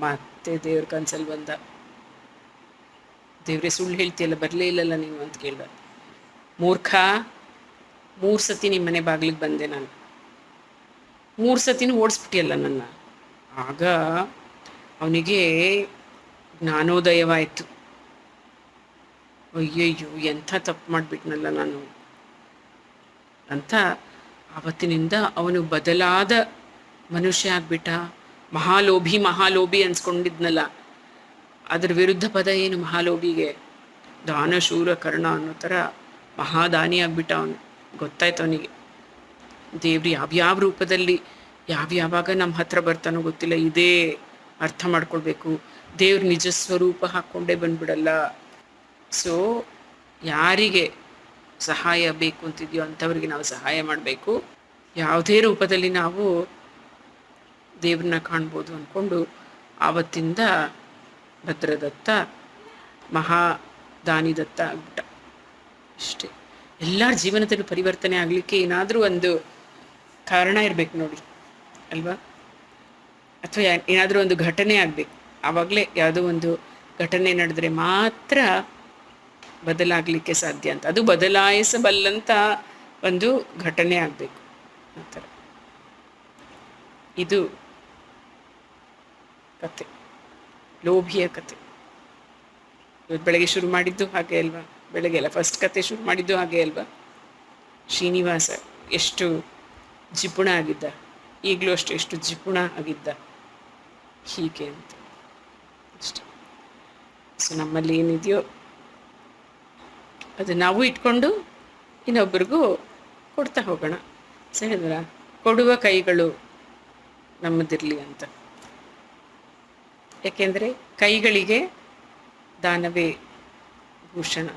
ಮತ್ತೆ ದೇವ್ರ ಕನ್ಸಲ್ಲಿ ಬಂದ. ದೇವ್ರೇ ಸುಳ್ಳು ಹೇಳ್ತೀಯಲ್ಲ, ಬರಲೇ ಇಲ್ಲಲ್ಲ ನೀನು ಅಂತ ಕೇಳ್ದ. ಮೂರ್ಖ, 3 ಸತಿ ನಿಮ್ಮ ಮನೆ ಬಾಗಿಲಿಗೆ ಬಂದೆ ನಾನು, 3 ಸತಿನೂ ಓಡಿಸ್ಬಿಟ್ಟಿಯಲ್ಲ ನನ್ನ. ಆಗ ಅವನಿಗೆ ಜ್ಞಾನೋದಯವಾಯಿತು. ಅಯ್ಯಯ್ಯೋ ಎಂಥ ತಪ್ಪು ಮಾಡಿಬಿಟ್ನಲ್ಲ ನಾನು ಅಂತ. ಆವತ್ತಿನಿಂದ ಅವನು ಬದಲಾದ ಮನುಷ್ಯ ಆಗ್ಬಿಟ್ಟ. ಮಹಾಲೋಭಿ ಅನ್ಸ್ಕೊಂಡಿದ್ನಲ್ಲ, ಅದ್ರ ವಿರುದ್ಧ ಪದ ಏನು ಮಹಾಲೋಭಿಗೆ? ದಾನ ಶೂರ ಕರ್ಣ ಅನ್ನೋ ಥರ ಮಹಾದಾನಿ ಆಗ್ಬಿಟ್ಟ ಅವನು. ಗೊತ್ತಾಯ್ತು ಅವನಿಗೆ ದೇವ್ರು ಯಾವ್ಯಾವ ರೂಪದಲ್ಲಿ ಯಾವಾಗ ನಮ್ಮ ಹತ್ರ ಬರ್ತಾನೋ ಗೊತ್ತಿಲ್ಲ. ಇದೇ ಅರ್ಥ ಮಾಡ್ಕೊಳ್ಬೇಕು. ದೇವ್ರ ನಿಜ ಸ್ವರೂಪ ಹಾಕ್ಕೊಂಡೇ ಬಂದ್ಬಿಡಲ್ಲ. ಸೊ ಯಾರಿಗೆ ಸಹಾಯ ಬೇಕು ಅಂತಿದೆಯೋ ಅಂಥವ್ರಿಗೆ ನಾವು ಸಹಾಯ ಮಾಡಬೇಕು. ಯಾವುದೇ ರೂಪದಲ್ಲಿ ನಾವು ದೇವ್ರನ್ನ ಕಾಣ್ಬೋದು ಅಂದ್ಕೊಂಡು ಆವತ್ತಿಂದ ಭದ್ರದತ್ತ ಮಹಾದಾನಿದತ್ತ ಆಗ್ಬಿಟ್ಟ. ಅಷ್ಟೇ. ಎಲ್ಲರ ಜೀವನದಲ್ಲೂ ಪರಿವರ್ತನೆ ಆಗಲಿಕ್ಕೆ ಏನಾದರೂ ಒಂದು ಕಾರಣ ಇರಬೇಕು ನೋಡಿ, ಅಲ್ವಾ? ಅಥವಾ ಏನಾದರೂ ಒಂದು ಘಟನೆ ಆಗಬೇಕು. ಆವಾಗಲೇ ಯಾವುದೋ ಒಂದು ಘಟನೆ ನಡೆದ್ರೆ ಮಾತ್ರ ಬದಲಾಗಲಿಕ್ಕೆ ಸಾಧ್ಯ ಅಂತ. ಅದು ಬದಲಾಯಿಸಬಲ್ಲಂಥ ಒಂದು ಘಟನೆ ಆಗಬೇಕು ಆ ಥರ. ಇದು ಕತೆ, ಲೋಭಿಯ ಕತೆ. ಇವತ್ತು ಬೆಳಗ್ಗೆ ಶುರು ಮಾಡಿದ್ದು ಹಾಗೆ ಅಲ್ವಾ? ಬೆಳಗ್ಗೆ ಅಲ್ಲ, ಫಸ್ಟ್ ಕತೆ ಶುರು ಮಾಡಿದ್ದು ಹಾಗೆ ಅಲ್ವಾ? ಶ್ರೀನಿವಾಸ ಎಷ್ಟು ಜಿಪುಣ ಆಗಿದ್ದ, ಈಗಲೂ ಅಷ್ಟು ಎಷ್ಟು ಜಿಪುಣ ಆಗಿದ್ದ, ಹೀಗೆ ಅಂತ ಅಷ್ಟೆ. ಸೊ ನಮ್ಮಲ್ಲಿ ಏನಿದೆಯೋ ಅದು ನಾವು ಇಟ್ಕೊಂಡು ಇನ್ನೊಬ್ಬರಿಗೂ ಕೊಡ್ತಾ ಹೋಗೋಣ. ಹೇಳಿದ್ರ ಕೊಡುವ ಕೈಗಳು ನಮ್ಮದಿರಲಿ ಅಂತ. ಯಾಕೆಂದರೆ ಕೈಗಳಿಗೆ ದಾನವೇ ಭೂಷಣ.